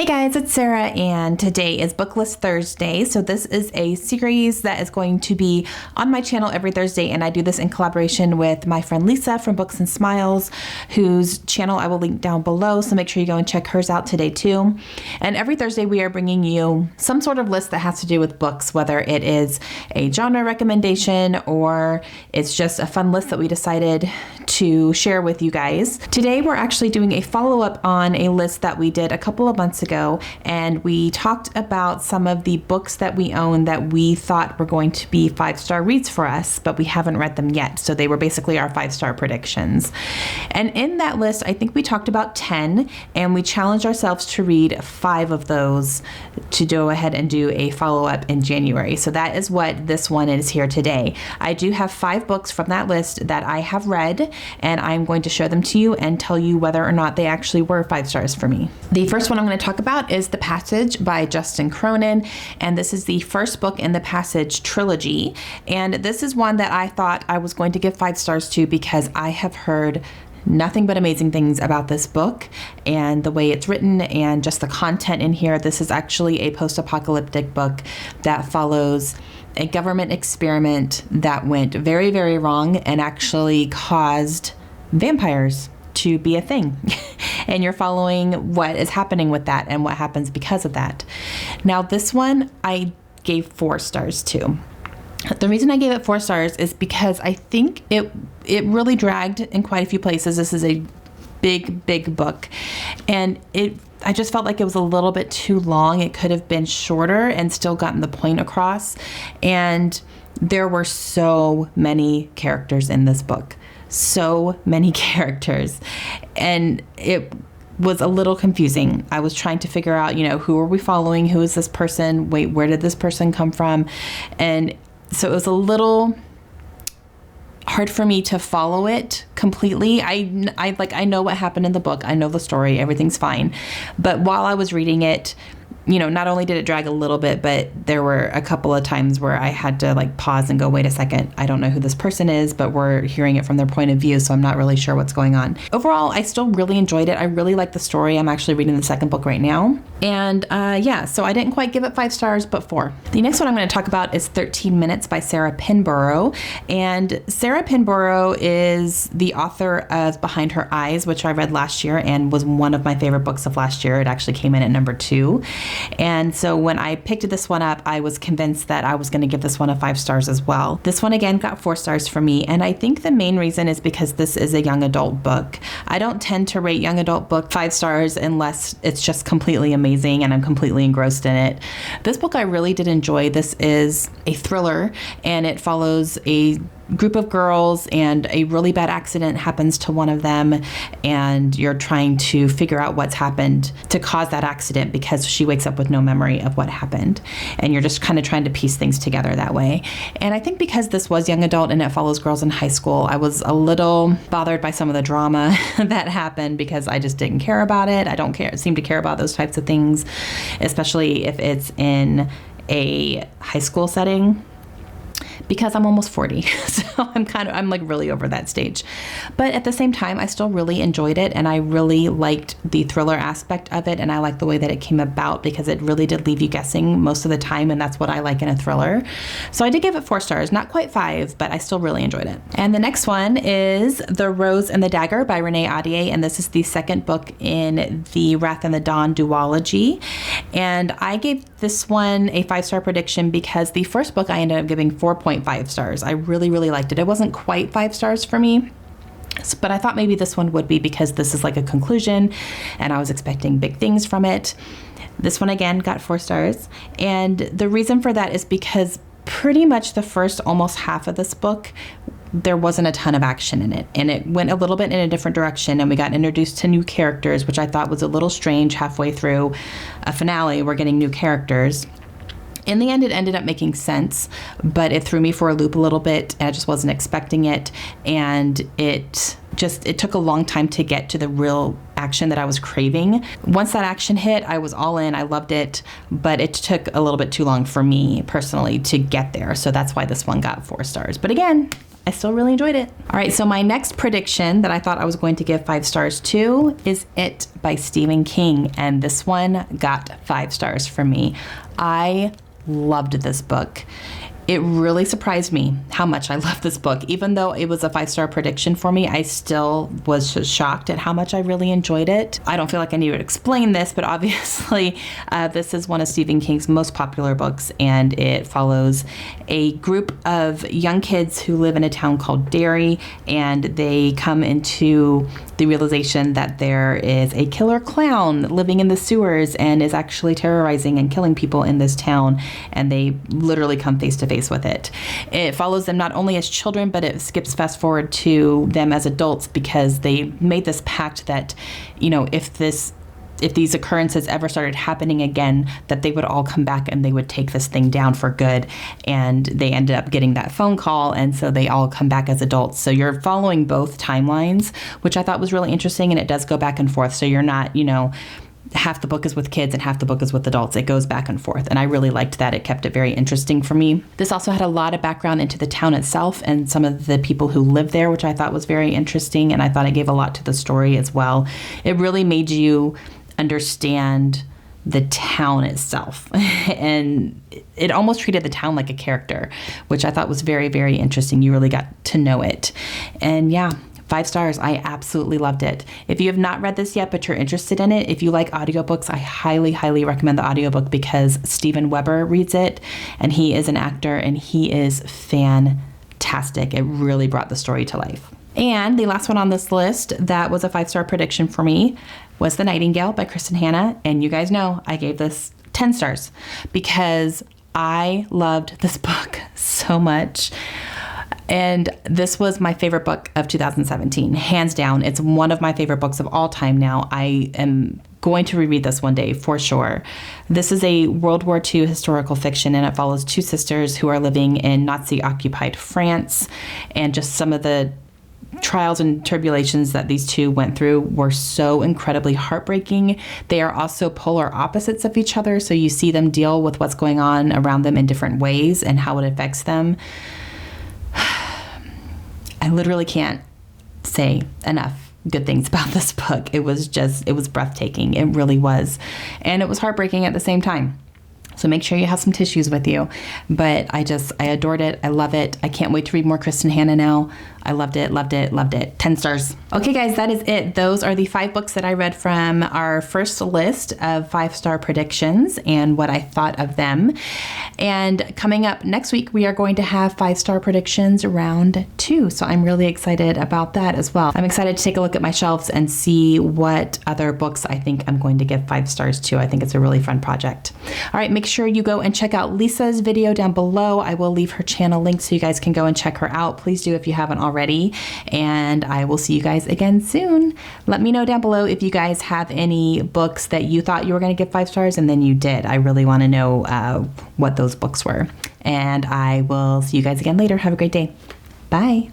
Guys, it's Sarah, and today is BookList Thursday. So this is a series that is going to be on my channel every Thursday, and I do this in collaboration with my friend Lisa from Books and Smiles, whose channel I will link down below, so make sure you go and check hers out today too. And every Thursday we are bringing you some sort of list that has to do with books, whether it is a genre recommendation or it's just a fun list that we decided to share with you guys. Today we're actually doing a follow-up on a list that we did a couple of months ago, and we talked about some of the books that we own that we thought were going to be 5-star reads for us, but we haven't read them yet. So they were basically our 5-star predictions. And in that list, I think we talked about 10, and we challenged ourselves to read 5 of those to go ahead and do a follow-up in January. So that is what this one is here today. I do have 5 books from that list that I have read, and I'm going to show them to you and tell you whether or not they actually were 5 stars for me. The first one I'm going to talk about is The Passage by Justin Cronin, and this is the first book in the Passage trilogy. And this is one that I thought I was going to give 5 stars to because I have heard nothing but amazing things about this book and the way it's written and just the content in here. This is actually a post-apocalyptic book that follows a government experiment that went very, very wrong and actually caused vampires to be a thing. And you're following what is happening with that and what happens because of that. Now, this one I gave 4 stars to. The reason I gave it 4 stars is because I think it really dragged in quite a few places. This is a big book, and I just felt like it was a little bit too long. It could have been shorter and still gotten the point across. And there were so many characters in this book. So many characters. And it was a little confusing. I was trying to figure out, who are we following? Who is this person? Wait, where did this person come from? And so it was a little hard for me to follow it completely. I know what happened in the book. I know the story. Everything's fine. But while I was reading it, not only did it drag a little bit, but there were a couple of times where I had to pause and go, wait a second, I don't know who this person is, but we're hearing it from their point of view, so I'm not really sure what's going on. Overall, I still really enjoyed it. I really like the story. I'm actually reading the second book right now. And so I didn't quite give it 5 stars, but 4. The next one I'm going to talk about is 13 Minutes by Sarah Pinborough. And Sarah Pinborough is the author of Behind Her Eyes, which I read last year and was one of my favorite books of last year. It actually came in at number 2. And so when I picked this one up, I was convinced that I was going to give this one a 5 stars as well. This one again got 4 stars for me, and I think the main reason is because this is a young adult book. I don't tend to rate young adult book 5 stars unless it's just completely amazing and I'm completely engrossed in it. This book I really did enjoy. This is a thriller, and it follows a group of girls, and a really bad accident happens to one of them, and you're trying to figure out what's happened to cause that accident because she wakes up with no memory of what happened, and you're just kind of trying to piece things together that way. And I think because this was young adult and it follows girls in high school, I was a little bothered by some of the drama that happened because I just didn't care about it. I don't seem to care about those types of things, especially if it's in a high school setting, because I'm almost 40. So I'm really over that stage. But at the same time, I still really enjoyed it, and I really liked the thriller aspect of it, and I liked the way that it came about because it really did leave you guessing most of the time, and that's what I like in a thriller. So I did give it 4 stars, not quite 5, but I still really enjoyed it. And the next one is The Rose and the Dagger by Renee Ahdieh, and this is the second book in the Wrath and the Dawn duology. And I gave this one a 5-star prediction because the first book I ended up giving 4.5 stars. I really, really liked it. It wasn't quite 5 stars for me, but I thought maybe this one would be because this is like a conclusion and I was expecting big things from it. This one again got 4 stars. And the reason for that is because pretty much the first almost half of this book, there wasn't a ton of action in it, and it went a little bit in a different direction, and we got introduced to new characters, which I thought was a little strange. Halfway through a finale, we're getting new characters. In the end, it ended up making sense, but it threw me for a loop a little bit, and I just wasn't expecting it, and it took a long time to get to the real action that I was craving. Once that action hit, I was all in. I loved it, but it took a little bit too long for me personally to get there, so that's why this one got 4 stars. But again, I still really enjoyed it. All right, so my next prediction that I thought I was going to give 5 stars to is It by Stephen King, and this one got 5 stars from me. I loved this book. It really surprised me how much I loved this book. Even though it was a 5-star prediction for me, I still was just shocked at how much I really enjoyed it. I don't feel like I need to explain this, but obviously this is one of Stephen King's most popular books, and it follows a group of young kids who live in a town called Derry, and they come into the realization that there is a killer clown living in the sewers and is actually terrorizing and killing people in this town, and they literally come face to face with it. It follows them not only as children, but it skips fast forward to them as adults, because they made this pact that, you know, if these occurrences ever started happening again, that they would all come back and they would take this thing down for good. And they ended up getting that phone call, and so they all come back as adults. So you're following both timelines, which I thought was really interesting, and it does go back and forth. So you're not, you know, half the book is with kids and half the book is with adults. It goes back and forth, and I really liked that. It kept it very interesting for me. This also had a lot of background into the town itself and some of the people who live there, which I thought was very interesting, and I thought it gave a lot to the story as well. It really made you understand the town itself, and it almost treated the town like a character, which I thought was very, very interesting. You really got to know it. And yeah, 5 stars. I absolutely loved it. If you have not read this yet, but you're interested in it, if you like audiobooks, I highly, highly recommend the audiobook, because Steven Weber reads it, and he is an actor, and he is fantastic. It really brought the story to life. And the last one on this list that was a 5-star prediction for me was The Nightingale by Kristen Hanna. And you guys know I gave this 10 stars because I loved this book so much. And this was my favorite book of 2017, hands down. It's one of my favorite books of all time now. I am going to reread this one day for sure. This is a World War II historical fiction, and it follows 2 sisters who are living in Nazi-occupied France. And just some of the trials and tribulations that these 2 went through were so incredibly heartbreaking. They are also polar opposites of each other, so you see them deal with what's going on around them in different ways and how it affects them. I literally can't say enough good things about this book. It was breathtaking. It really was. And it was heartbreaking at the same time. So make sure you have some tissues with you. But I adored it. I love it. I can't wait to read more Kristen Hanna now. I loved it, loved it, loved it. 10 stars. Okay, guys, that is it. Those are the 5 books that I read from our first list of 5-star predictions and what I thought of them. And coming up next week, we are going to have 5-star predictions round 2. So I'm really excited about that as well. I'm excited to take a look at my shelves and see what other books I think I'm going to give 5 stars to. I think it's a really fun project. All right, make sure you go and check out Lisa's video down below. I will leave her channel link so you guys can go and check her out. Please do if you haven't already. And I will see you guys again soon. Let me know down below if you guys have any books that you thought you were going to give 5 stars and then you did. I really want to know what those books were. And I will see you guys again later. Have a great day. Bye.